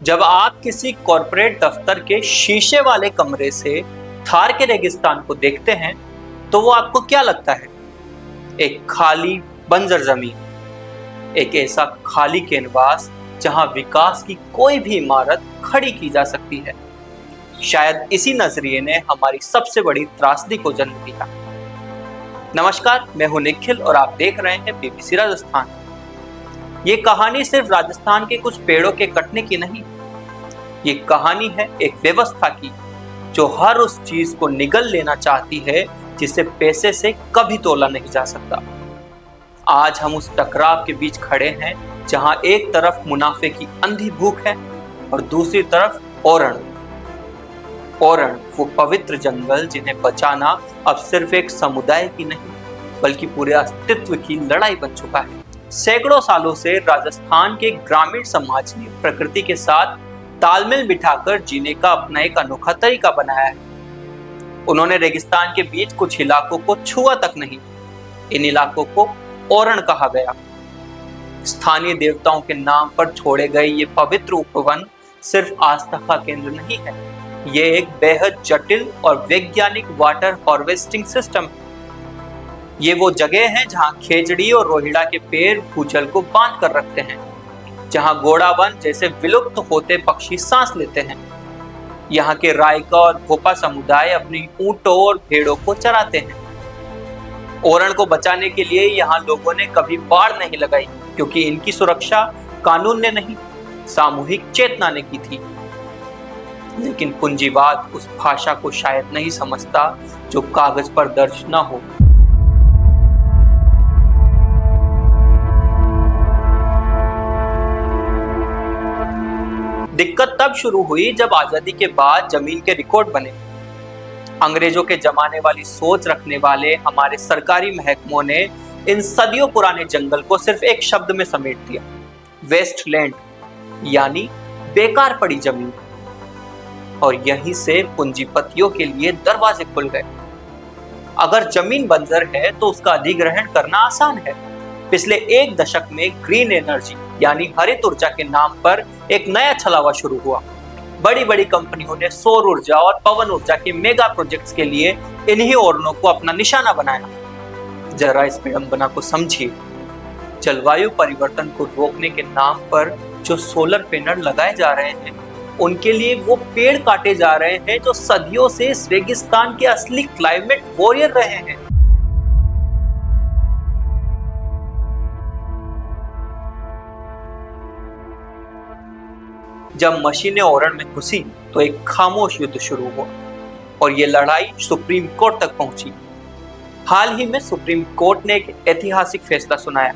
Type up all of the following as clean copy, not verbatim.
जब आप किसी कॉरपोरेट दफ्तर के शीशे वाले कमरे से थार के रेगिस्तान को देखते हैं तो वो आपको क्या लगता है? एक खाली बंजर जमीन, एक ऐसा खाली कैनवास जहां विकास की कोई भी इमारत खड़ी की जा सकती है। शायद इसी नजरिए ने हमारी सबसे बड़ी त्रासदी को जन्म दिया। नमस्कार, मैं हूं निखिल और आप देख रहे हैं बीबीसी राजस्थान। ये कहानी सिर्फ राजस्थान के कुछ पेड़ों के कटने की नहीं, ये कहानी है एक व्यवस्था की जो हर उस चीज को निगल लेना चाहती है जिसे पैसे से कभी तोला नहीं जा सकता। आज हम उस टकराव के बीच खड़े हैं जहां एक तरफ मुनाफे की अंधी भूख है और दूसरी तरफ ओरण, वो पवित्र जंगल जिन्हें बचाना अब सिर्फ एक समुदाय की नहीं बल्कि पूरे अस्तित्व की लड़ाई बन चुका है। सैकड़ों सालों से राजस्थान के ग्रामीण समाज ने प्रकृति के साथ तालमेल बिठाकर जीने का अपना एक अनोखा तरीका बनाया है। उन्होंने रेगिस्तान के बीच कुछ इलाकों को छुआ तक नहीं, इन इलाकों को ओरण कहा गया। स्थानीय देवताओं के नाम पर छोड़े गए ये पवित्र उपवन सिर्फ आस्था का केंद्र नहीं है, ये एक बेहद जटिल और वैज्ञानिक वाटर हार्वेस्टिंग सिस्टम है। ये वो जगह है जहां खेजड़ी और रोहिड़ा के पेड़ भूजल को बांध कर रखते हैं, जहां गोड़ावन जैसे विलुप्त होते पक्षी सांस लेते हैं। यहाँ के रायका और भोपा समुदाय अपनी ऊंटों और भेड़ों को चराते हैं। ओरण को बचाने के लिए यहाँ लोगों ने कभी बाड़ नहीं लगाई, क्योंकि इनकी सुरक्षा कानून ने नहीं, सामूहिक चेतना ने की थी। लेकिन पूंजीवाद उस भाषा को शायद नहीं समझता जो कागज पर दर्ज न हो। दिक्कत तब शुरू हुई जब आजादी के बाद जमीन के रिकॉर्ड बने। अंग्रेजों के जमाने वाली सोच रखने वाले हमारे सरकारी महकमों ने इन सदियों पुराने जंगल को सिर्फ एक शब्द में समेट दिया, वेस्टलैंड, यानी बेकार पड़ी जमीन। और यहीं से पूंजीपतियों के लिए दरवाजे खुल गए। अगर जमीन बंजर है तो उसका अधिग्रहण करना आसान है। पिछले एक दशक में ग्रीन एनर्जी यानी हरित ऊर्जा के नाम पर एक नया छलावा शुरू हुआ। बड़ी बड़ी कंपनियों ने सौर ऊर्जा और पवन ऊर्जा के मेगा प्रोजेक्ट्स के लिए इन्हीं ओरणों को अपना निशाना बनाया। जरा इस विडंबना को समझिए। जलवायु परिवर्तन को रोकने के नाम पर जो सोलर पैनल लगाए जा रहे हैं, उनके लिए वो पेड़ काटे जा रहे हैं जो सदियों से इस रेगिस्तान के असली क्लाइमेट वॉरियर रहे हैं। जब मशीनें ओरण में घुसी तो एक खामोश युद्ध शुरू हुआ और ये लड़ाई सुप्रीम कोर्ट तक पहुंची। हाल ही में सुप्रीम कोर्ट ने एक ऐतिहासिक फैसला सुनाया।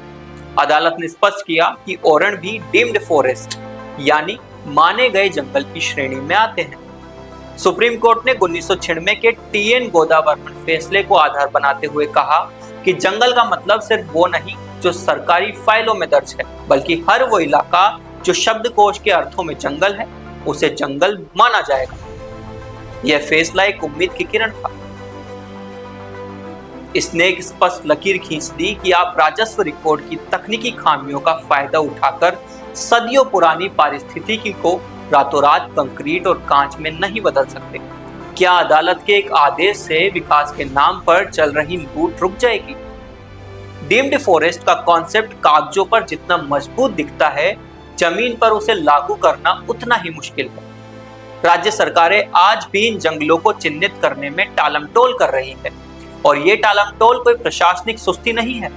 अदालत ने स्पष्ट किया कि ओरण भी डीम्ड फॉरेस्ट यानी माने गए जंगल की श्रेणी में आते हैं। सुप्रीम कोर्ट ने 1996 के TN गोदावरमन फैसले को आधार बनाते हुए कहा कि जंगल का मतलब सिर्फ वो नहीं जो सरकारी फाइलों में दर्ज है, बल्कि हर वो इलाका जो शब्दकोश के अर्थों में जंगल है, उसे जंगल माना जाएगा। यह फैसला एक उम्मीद की किरण था। इसने एक स्पष्ट लकीर खींच दी कि आप राजस्व रिकॉर्ड की तकनीकी खामियों का फायदा उठाकर सदियों पुरानी पारिस्थितिकी को रातों रात कंक्रीट और कांच में नहीं बदल सकते। क्या अदालत के एक आदेश से विकास के नाम पर चल रही लूट रुक जाएगी? डीम्ड फॉरेस्ट का कॉन्सेप्ट कागजों पर जितना मजबूत दिखता है, जमीन पर उसे लागू करना उतना ही मुश्किल है। राज्य सरकारें आज भी इन जंगलों को चिन्हित करने में टालमटोल कर रही है, और ये टालमटोल कोई प्रशासनिक सुस्ती नहीं है,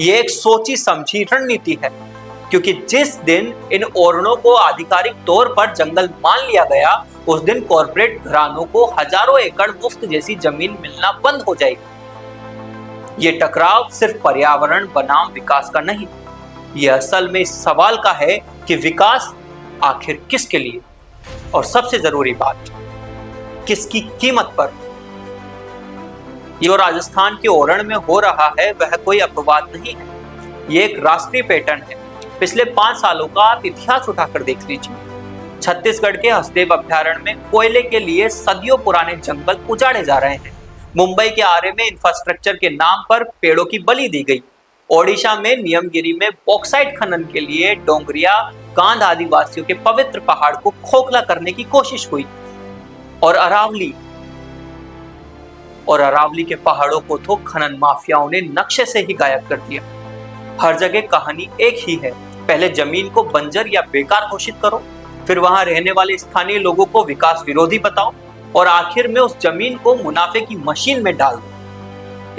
ये एक सोची समझी रणनीति है। क्योंकि जिस दिन इन ओरणों को आधिकारिक तौर पर जंगल मान लिया गया, उस दिन कॉर्पोरेट घरानों को हजारों एकड़ मुफ्त जैसी जमीन मिलना बंद हो जाएगी। ये टकराव सिर्फ पर्यावरण बनाम विकास का नहीं, ये असल में इस सवाल का है कि विकास आखिर किसके लिए, और सबसे जरूरी बात, किसकी कीमत पर। जो राजस्थान के ओरण में हो रहा है वह कोई अपवाद नहीं है, ये एक राष्ट्रीय पैटर्न है। पिछले 5 सालों का आप इतिहास उठाकर देख लीजिए। छत्तीसगढ़ के हसदेव अभ्यारण्य में कोयले के लिए सदियों पुराने जंगल उजाड़े जा रहे हैं। मुंबई के आरे में इंफ्रास्ट्रक्चर के नाम पर पेड़ों की बलि दी गई। ओडिशा में नियमगिरी में बॉक्साइट खनन के लिए डोंगरिया कांध आदिवासियों के पवित्र पहाड़ को खोखला करने की कोशिश हुई और अरावली के पहाड़ों को तो खनन माफियाओं ने नक्शे से ही गायब कर दिया। हर जगह कहानी एक ही है, पहले जमीन को बंजर या बेकार घोषित करो, फिर वहां रहने वाले स्थानीय लोगों को विकास विरोधी बताओ और आखिर में उस जमीन को मुनाफे की मशीन में डाल दो।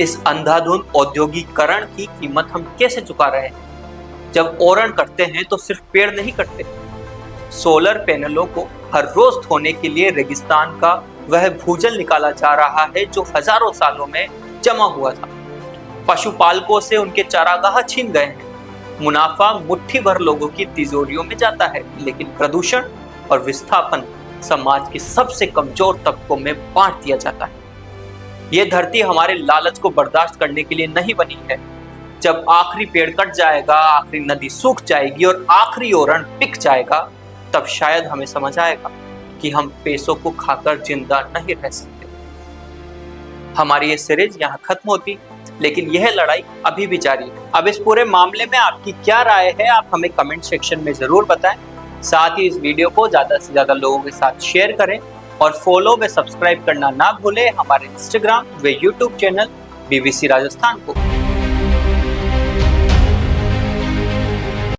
इस अंधाधुंध औद्योगिकरण की कीमत हम कैसे चुका रहे हैं? जब ओरण करते हैं तो सिर्फ पेड़ नहीं कटते। सोलर पैनलों को हर रोज धोने के लिए रेगिस्तान का वह भूजल निकाला जा रहा है जो हजारों सालों में जमा हुआ था। पशुपालकों से उनके चारागाह छीन गए हैं। मुनाफा मुट्ठी भर लोगों की तिजोरियों में जाता है, लेकिन प्रदूषण और विस्थापन समाज के सबसे कमजोर तबकों में बांट दिया जाता है। ये धरती हमारे लालच को बर्दाश्त करने के लिए नहीं बनी है। जब आखिरी पेड़ कट जाएगा, आखिरी नदी सूख जाएगी और आखिरी ओरण बिक जाएगा, तब शायद हमें समझ आएगा कि हम पैसों को खाकर जिंदा नहीं रह सकते। हमारी ये सीरीज यहाँ खत्म होती, लेकिन यह लड़ाई अभी भी जारी है। अब इस पूरे मामले में आपकी क्या राय है, आप हमें कमेंट सेक्शन में जरूर बताएं। साथ ही इस वीडियो को ज्यादा से ज्यादा लोगों के साथ शेयर करें और फॉलो व सब्सक्राइब करना ना भूलें हमारे इंस्टाग्राम व यूट्यूब चैनल BBC राजस्थान को।